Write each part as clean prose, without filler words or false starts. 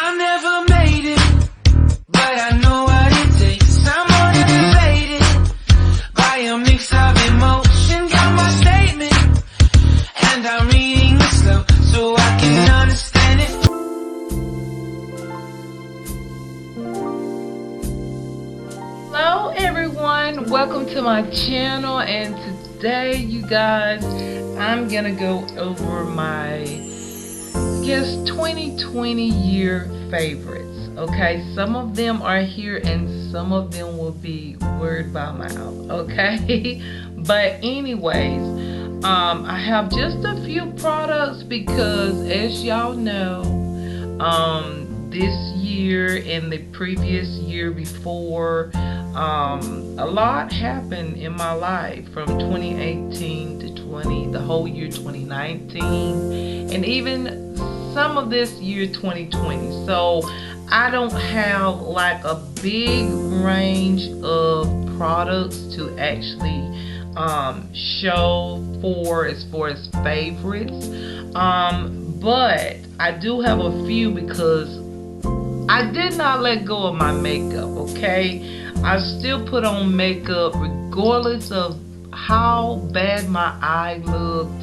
I never made it, but I know what it takes. I'm motivated by a mix of emotion. Got my statement, and I'm reading it slow so I can understand it. Hello everyone, welcome to my channel, and today you guys, I'm gonna go over my 2020 year favorites. Okay, some of them are here and some of them will be word by mouth, okay? But anyways, I have just a few products because, as y'all know, this year and the previous year before, a lot happened in my life from 2018 to the whole year 2019, and even some of this year 2020. So I don't have like a big range of products to actually show for as far as favorites, but I do have a few because I did not let go of my makeup. Okay, I still put on makeup regardless of how bad my eye looked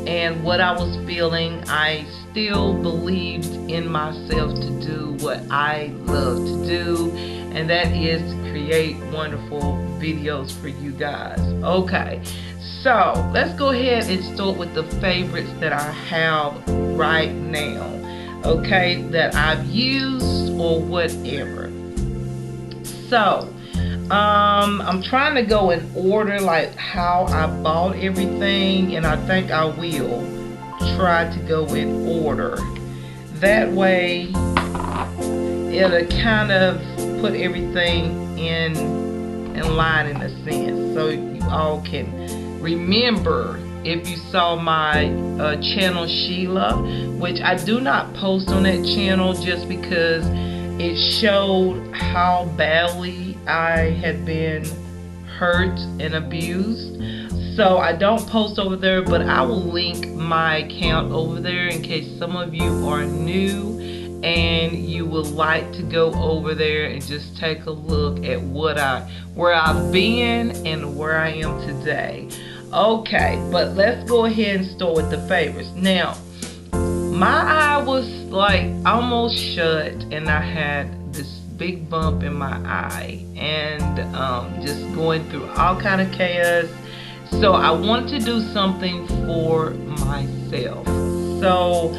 and what I was feeling. I still believed in myself to do what I love to do, and that is to create wonderful videos for you guys. Okay, so let's go ahead and start with the favorites that I have right now, okay, that I've used or whatever. So I'm trying to go in order, like how I bought everything, and I think I will try to go in order. That way it'll kind of put everything in line in a sense, so you all can remember. If you saw my channel Sheila, which I do not post on that channel just because it showed how badly I had been hurt and abused, so I don't post over there, but I will link my account over there in case some of you are new and you would like to go over there and just take a look at where I've been and where I am today. Okay, but let's go ahead and start with the favorites. Now, my eye was like almost shut, and I had this big bump in my eye, and just going through all kind of chaos. So I wanted to do something for myself. So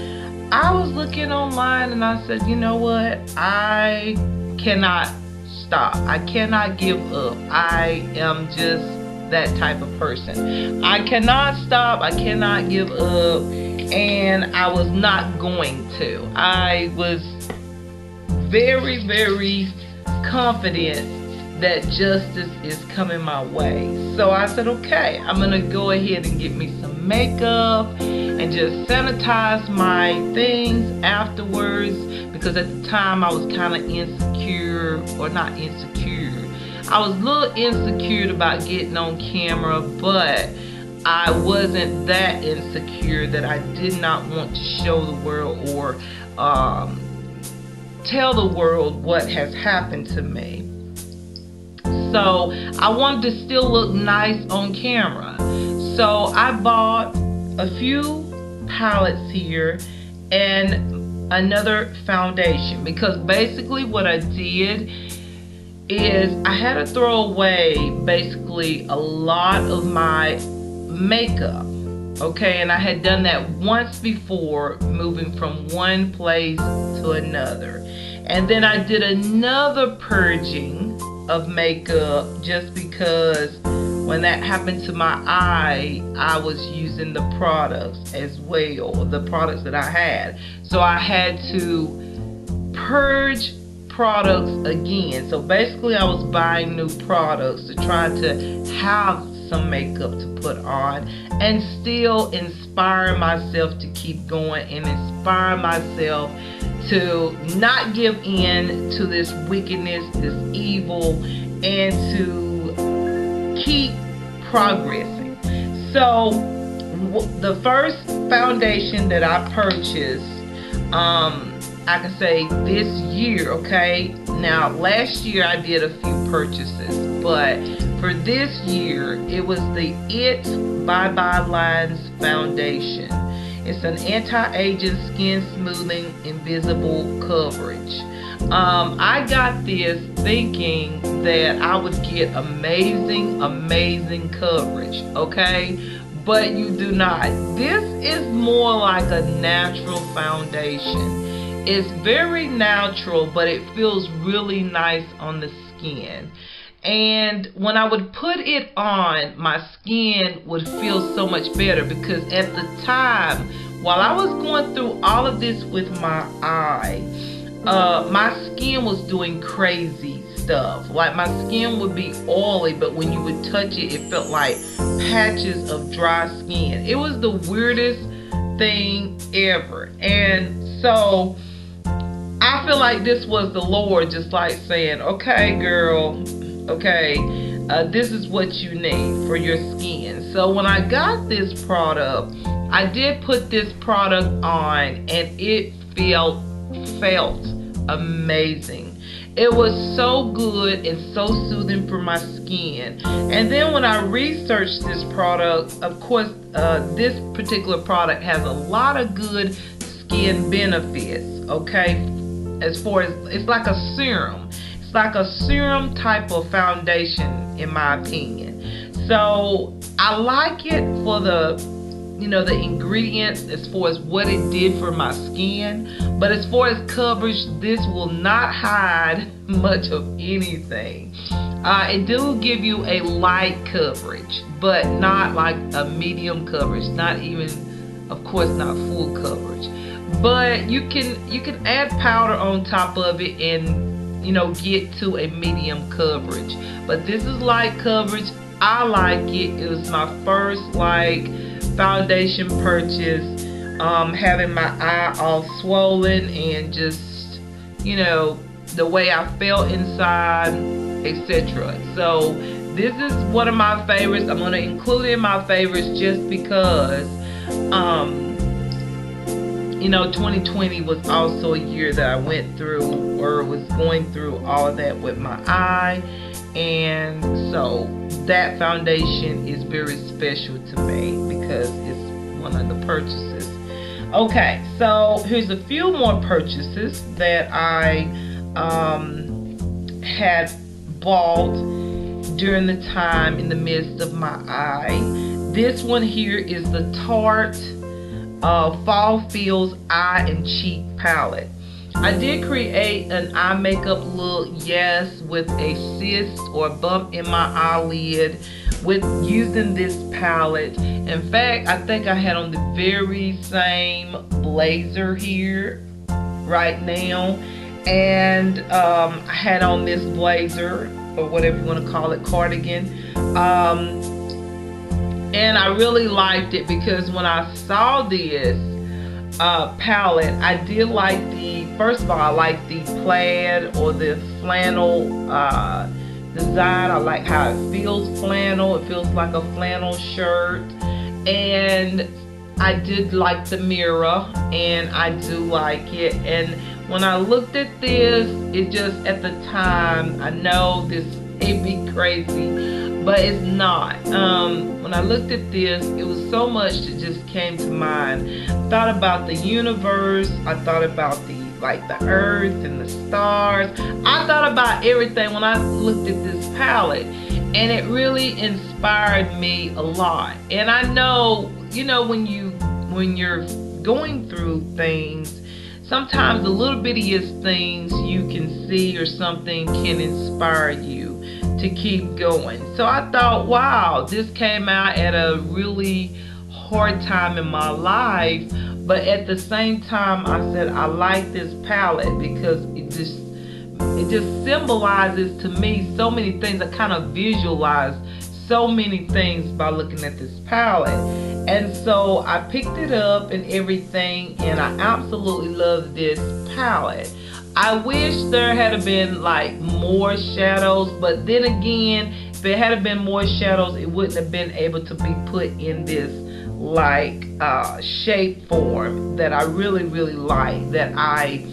I was looking online and I said, you know what, I cannot stop, I cannot give up. I am just that type of person. I cannot stop, I cannot give up, and I was not going to. I was very, very confident that justice is coming my way. So I said, okay, I'm gonna go ahead and get me some makeup and just sanitize my things afterwards, because at the time I was kind of insecure, or not insecure, I was a little insecure about getting on camera, but I wasn't that insecure that I did not want to show the world or tell the world what has happened to me. So I wanted to still look nice on camera. So I bought a few palettes here and another foundation, because basically what I did is I had to throw away basically a lot of my makeup. Okay, and I had done that once before, moving from one place to another. And then I did another purging of makeup just because when that happened to my eye, I was using the products as well, the products that I had. So I had to purge products again. So basically I was buying new products to try to have some makeup to put on and still inspire myself to keep going and inspire myself to not give in to this wickedness, this evil, and to keep progressing. So the first foundation that I purchased I can say this year, okay? Now, last year I did a few purchases, but for this year, it was the IT Bye Bye Lines Foundation. It's an anti-aging, skin smoothing, invisible coverage. I got this thinking that I would get amazing, amazing coverage, okay? But you do not. This is more like a natural foundation. It's very natural, but it feels really nice on the skin. And when I would put it on, my skin would feel so much better, because at the time, while I was going through all of this with my eye, my skin was doing crazy stuff. Like, my skin would be oily, but when you would touch it, it felt like patches of dry skin. It was the weirdest thing ever. And so I feel like this was the Lord just like saying, okay, girl, okay, this is what you need for your skin. So when I got this product, I did put this product on, and it felt amazing. It was so good and so soothing for my skin. And then when I researched this product, of course, this particular product has a lot of good skin benefits, okay? As far as, it's like a serum. It's like a serum type of foundation, in my opinion. So I like it for the, you know, the ingredients, as far as what it did for my skin. But as far as coverage, this will not hide much of anything. It do give you a light coverage, but not like a medium coverage, not even, of course, not full coverage. But you can add powder on top of it and, you know, get to a medium coverage. But this is light coverage. I like it. It was my first like foundation purchase. Having my eye all swollen and just, you know, the way I felt inside, etc. So this is one of my favorites. I'm gonna include it in my favorites just because you know, 2020 was also a year that I went through, or was going through, all of that with my eye. And so that foundation is very special to me because it's one of the purchases. Okay, so here's a few more purchases that I had bought during the time in the midst of my eye. This one here is the Tarte Fall Feels Eye and Cheek Palette. I did create an eye makeup look, yes, with a cyst or bump in my eyelid with using this palette. In fact, I think I had on the very same blazer here right now, and I had on this blazer, or whatever you want to call it, cardigan. And I really liked it because when I saw this palette, I did like the, first of all, I like the plaid or the flannel design. I like how it feels flannel. It feels like a flannel shirt. And I did like the mirror, and I do like it. And when I looked at this, it just, at the time, I know this may be crazy, but it's not. When I looked at this, it was so much that just came to mind. I thought about the universe. I thought about the earth and the stars. I thought about everything when I looked at this palette, and it really inspired me a lot. And I know, you know, when you're going through things, sometimes the little bittiest things you can see or something can inspire you to keep going. So I thought, wow, this came out at a really hard time in my life, but at the same time I said I like this palette because it just symbolizes to me so many things. I kind of visualize so many things by looking at this palette. And so I picked it up and everything, and I absolutely love this palette. I wish there had been like more shadows, but then again, if it had been more shadows, it wouldn't have been able to be put in this like shape form that I really like, that I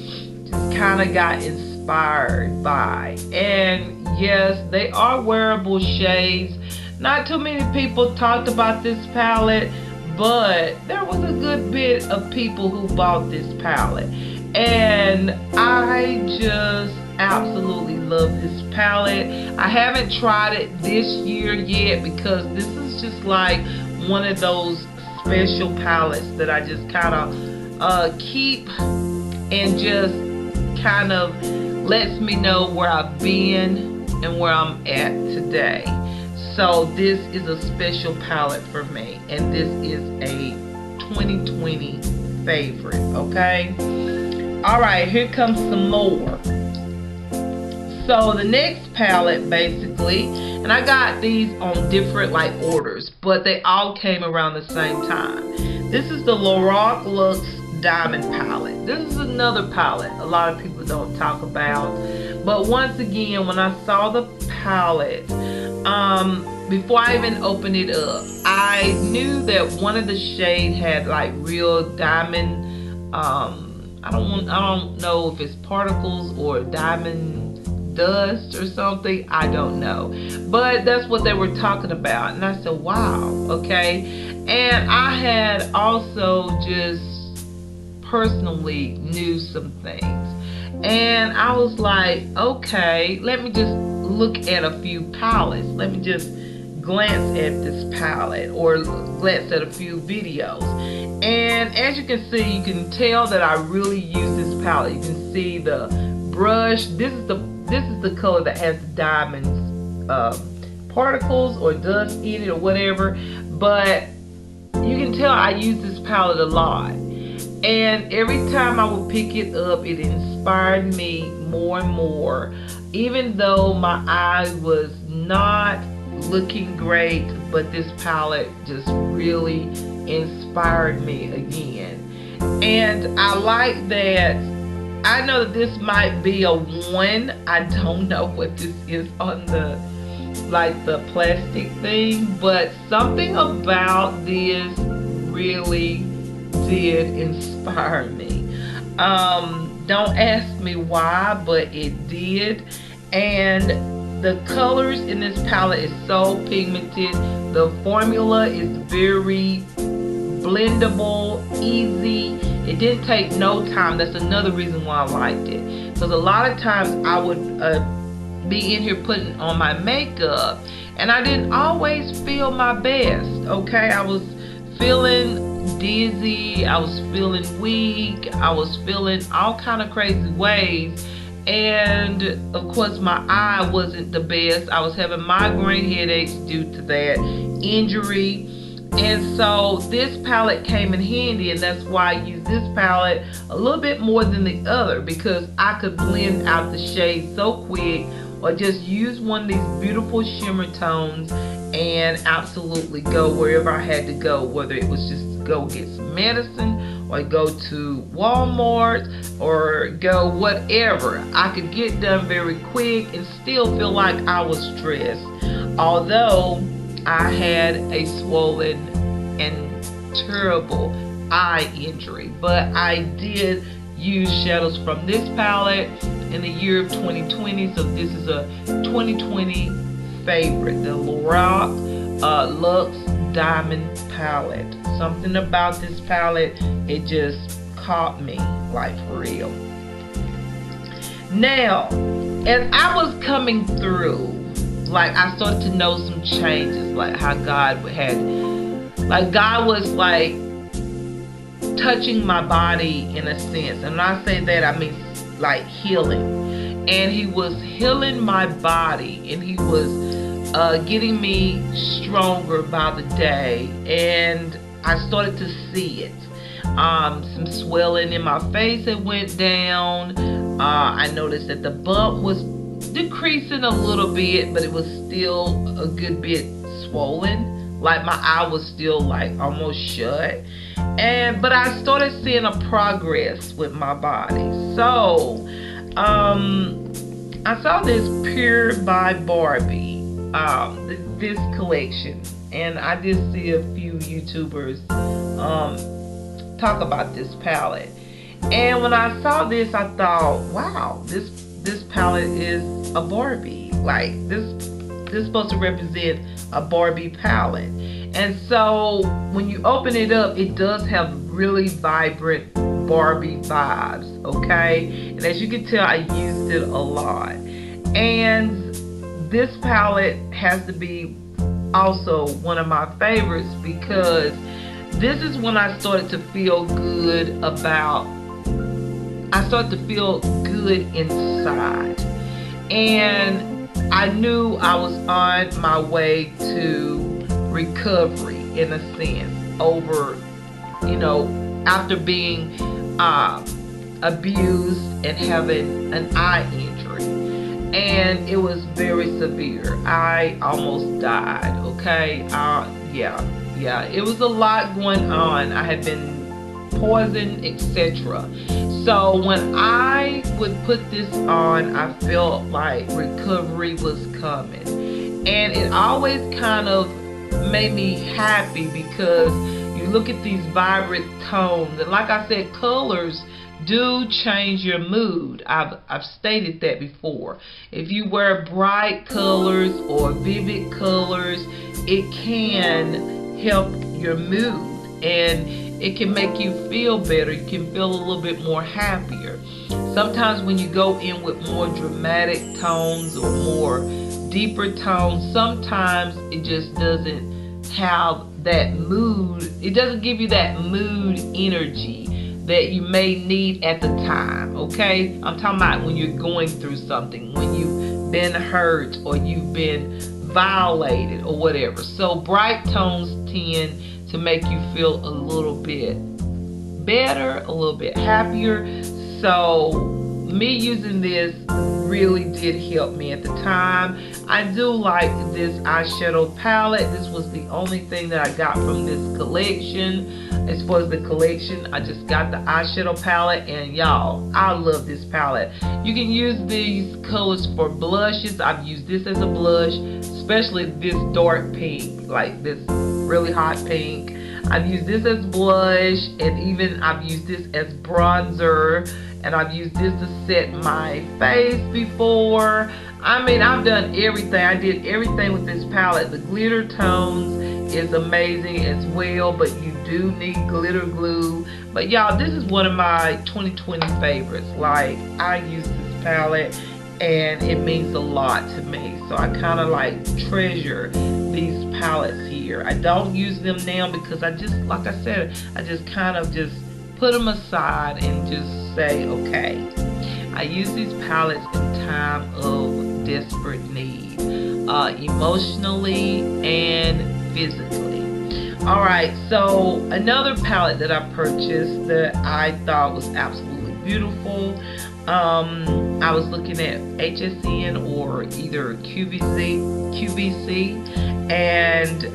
just kind of got inspired by. And yes, they are wearable shades. Not too many people talked about this palette, but there was a good bit of people who bought this palette. And I just absolutely love this palette. I haven't tried it this year yet because this is just like one of those special palettes that I just kind of keep and just kind of lets me know where I've been and where I'm at today. So this is a special palette for me, and this is a 2020 favorite, okay? Alright, here comes some more. So the next palette basically, and I got these on different like orders, but they all came around the same time. This is the Lorac Luxe Diamond palette. This is another palette a lot of people don't talk about, but once again, when I saw the palette, before I even opened it up, I knew that one of the shade had like real diamond, I don't know if it's particles or diamond dust or something, I don't know, but that's what they were talking about, and I said, wow, okay. And I had also just personally knew some things, and I was like, okay, let me just look at a few palettes, let me just glance at this palette or glance at a few videos. And as you can see, you can tell that I really use this palette. You can see the brush. This is the color that has the diamonds, particles or dust in it or whatever. But you can tell I use this palette a lot. And every time I would pick it up, it inspired me more and more. Even though my eye was not looking great, but this palette just really inspired me again. And I like that. I know that this might be a 1. I don't know what this is on the like the plastic thing, but something about this really did inspire me. Don't ask me why, but it did. And the colors in this palette is so pigmented. The formula is very blendable, easy. It didn't take no time. That's another reason why I liked it. Because a lot of times I would be in here putting on my makeup and I didn't always feel my best, okay? I was feeling dizzy, I was feeling weak, I was feeling all kind of crazy ways. And of course my eye wasn't the best. I was having migraine headaches due to that injury. And so this palette came in handy, and that's why I use this palette a little bit more than the other, because I could blend out the shades so quick, or just use one of these beautiful shimmer tones and absolutely go wherever I had to go, whether it was just to go get some medicine or go to Walmart or go whatever. I could get done very quick and still feel like I was stressed, although I had a swollen and terrible eye injury. But I did use shadows from this palette in the year of 2020, so this is a 2020 favorite, the Lorac Luxe Diamond palette. Something about this palette, it just caught me, like for real. Now, as I was coming through, like I started to know some changes, like how God had, like God was like touching my body in a sense. And when I say that, I mean like healing. And he was healing my body, and he was getting me stronger by the day. And I started to see it. Some swelling in my face had went down. I noticed that the bump was decreasing a little bit, but it was still a good bit swollen. Like my eye was still like almost shut. But I started seeing a progress with my body. So I saw this Pure by Barbie, this collection, and I did see a few YouTubers talk about this palette. And when I saw this, I thought, wow, this palette is a Barbie. Like this is supposed to represent a Barbie palette. And so when you open it up, it does have really vibrant Barbie vibes, okay? And as you can tell, I used it a lot. And this palette has to be also one of my favorites because this is when I started to feel good inside. And I knew I was on my way to recovery in a sense over, after being abused and having an eye injury. And it was very severe. I almost died, okay? Yeah, it was a lot going on. I had been poisoned, etc. So when I would put this on, I felt like recovery was coming. And it always kind of made me happy because you look at these vibrant tones, and like I said, colors do change your mood. I've stated that before. If you wear bright colors or vivid colors, it can help your mood and it can make you feel better. You can feel a little bit more happier. Sometimes when you go in with more dramatic tones or more deeper tones, sometimes it just doesn't have that mood. It doesn't give you that mood energy that you may need at the time, okay? I'm talking about when you're going through something, when you've been hurt or you've been violated or whatever. So bright tones tend to make you feel a little bit better, a little bit happier. So me using this really did help me at the time. I do like this eyeshadow palette. This was the only thing that I got from this collection. As far as the collection, I just got the eyeshadow palette, and y'all, I love this palette. You can use these colors for blushes. I've used this as a blush, especially this dark pink, like this really hot pink. I've used this as blush, and even I've used this as bronzer, and I've used this to set my face before. I mean, I've done everything. I did everything with this palette. The glitter tones is amazing as well, but you do need glitter glue. But y'all, this is one of my 2020 favorites. Like, I use this palette and it means a lot to me. So I kind of like treasure these palettes here. I don't use them now because I just, like I said, I just kind of just put them aside and just say, okay. I use these palettes in time of desperate need, emotionally and physically. Alright, so another palette that I purchased that I thought was absolutely beautiful. I was looking at HSN or either QVC, and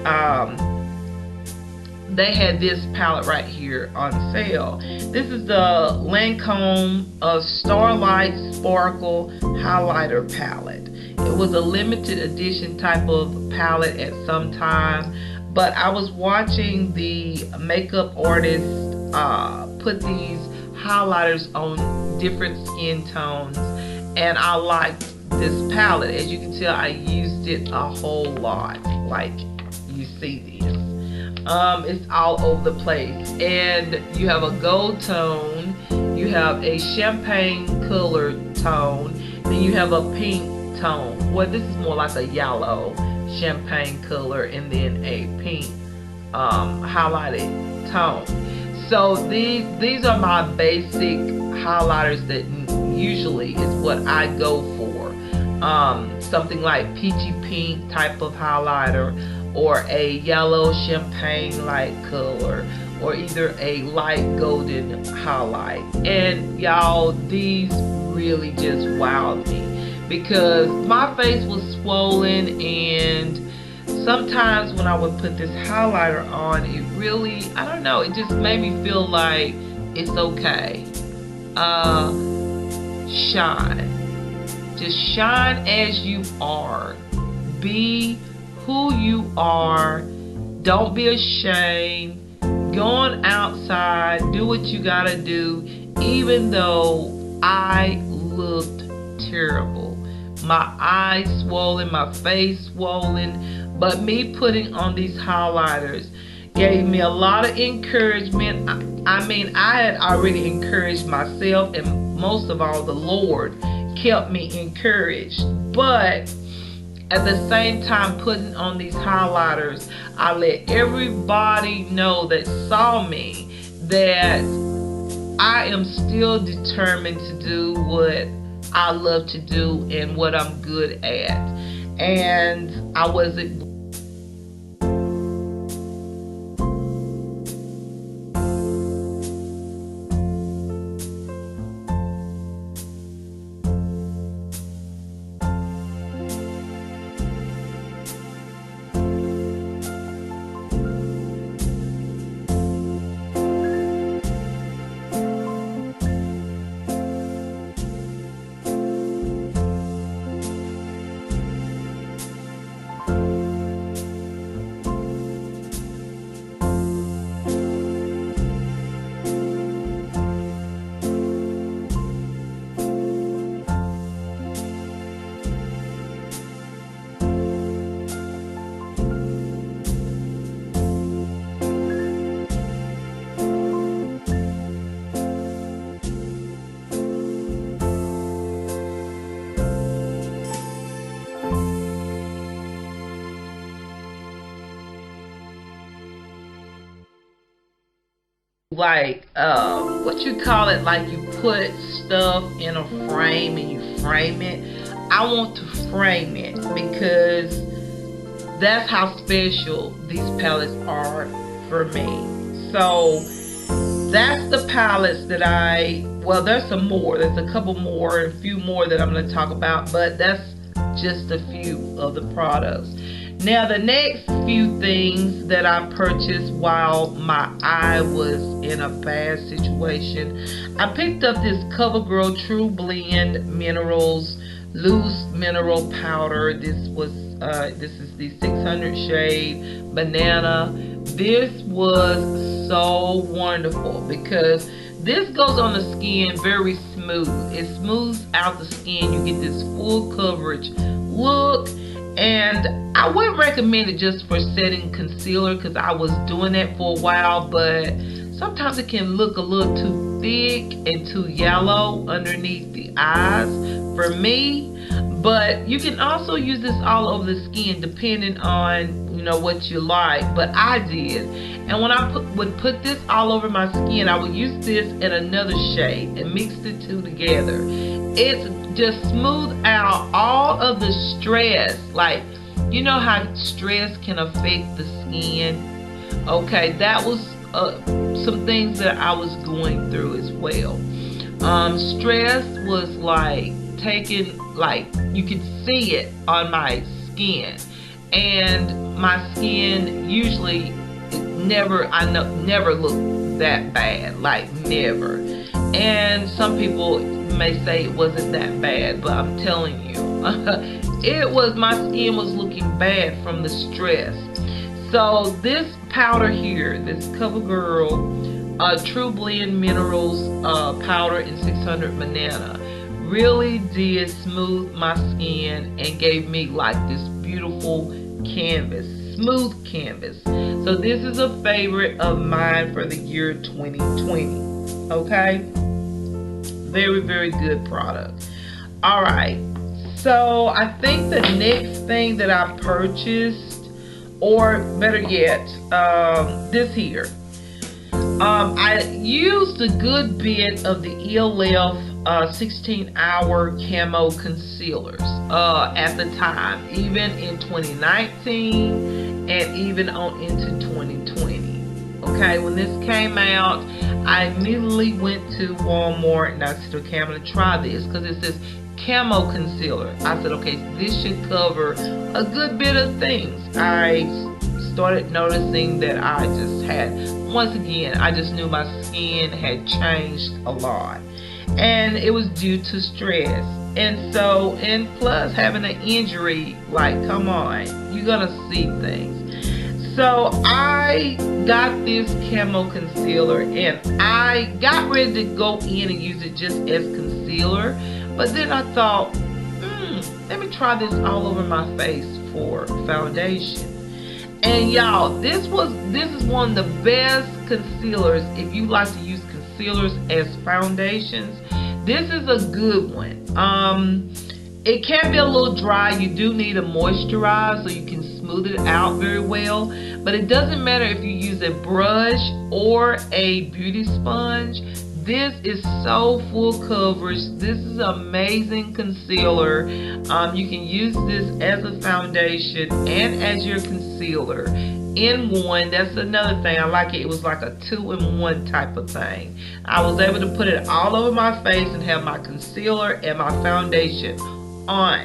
they had this palette right here on sale. This is the Lancome Starlight Sparkle Highlighter Palette. It was a limited edition type of palette at some time, but I was watching the makeup artists put these highlighters on different skin tones, and I liked this palette. As you can tell, I used it a whole lot. Like, you see this. It's all over the place, and you have a gold tone, you have a champagne colored tone, then you have a pink tone. Well, this is more like a yellow champagne color, and then a pink highlighted tone. So these are my basic highlighters that usually is what I go for. Something like peachy pink type of highlighter, or a yellow champagne light color, or either a light golden highlight. And y'all, these really just wowed me because my face was swollen, and sometimes when I would put this highlighter on, it really, I don't know, it just made me feel like it's okay. Shine. Just shine as you are. Be who you are. Don't be ashamed. Go on outside, do what you gotta do, even though I looked terrible. My eyes swollen, my face swollen, but me putting on these highlighters gave me a lot of encouragement. I mean, I had already encouraged myself, and most of all, the Lord kept me encouraged. But at the same time, putting on these highlighters, I let everybody know that saw me that I am still determined to do what I love to do and what I'm good at. And I wasn't like what you call it, like you put stuff in a frame and you frame it. I want to frame it because that's how special these palettes are for me. So that's the palettes that well, there's some more, there's a couple more, a few more that I'm going to talk about, but that's just a few of the products. Now, the next few things that I purchased while my eye was in a bad situation, I picked up this CoverGirl True Blend Minerals Loose Mineral Powder. This is the 600 shade banana. This was so wonderful because this goes on the skin very smooth. It smooths out the skin. You get this full coverage look. And I wouldn't recommend it just for setting concealer because I was doing that for a while, but sometimes it can look a little too thick and too yellow underneath the eyes for me. But you can also use this all over the skin depending on, you know, what you like. But I did. And when I would put this all over my skin, I would use this in another shade and mix the two together. It's just smooth out all of the stress. Like, you know how stress can affect the skin? Okay, that was some things that I was going through as well. Stress was like taking, like, you could see it on my skin, and my skin usually never looked that bad, like never. And some people may say it wasn't that bad, but I'm telling you, my skin was looking bad from the stress. So this powder here, this CoverGirl True Blend Minerals powder in 600 banana, really did smooth my skin and gave me like this beautiful canvas, smooth canvas. So this is a favorite of mine for the year 2020. Okay, very, very good product. All right, so I think the next thing that I purchased, or better yet, this here. I used a good bit of the ELF 16-hour camo concealers at the time, even in 2019 and even on into 2020. Okay, when this came out, I immediately went to Walmart and I said, okay, I'm going to try this because it says camo concealer. I said, okay, this should cover a good bit of things. I started noticing that I just had, once again, I just knew my skin had changed a lot. And it was due to stress. And so, and plus having an injury, like, come on, you're gonna see things. So I got this camo concealer and I got ready to go in and use it just as concealer, but then I thought, let me try this all over my face for foundation. And y'all, this is one of the best concealers if you like to use concealers as foundations. This is a good one. It can be a little dry. You do need a moisturizer so you can smooth it out very well. But it doesn't matter if you use a brush or a beauty sponge. This is so full coverage. This is amazing concealer. You can use this as a foundation and as your concealer in one. That's another thing. I like it. It was like a 2-in-1 type of thing. I was able to put it all over my face and have my concealer and my foundation on,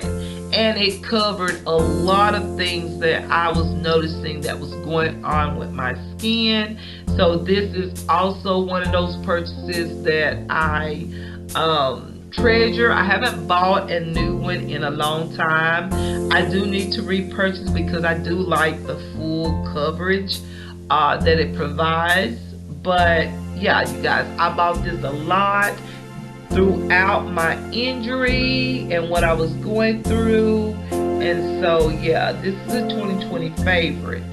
and it covered a lot of things that I was noticing that was going on with my skin. So this is also one of those purchases that I treasure. I haven't bought a new one in a long time. I do need to repurchase because I do like the full coverage that it provides. But yeah, you guys, I bought this a lot throughout my injury and what I was going through, and so yeah, this is a 2020 favorite.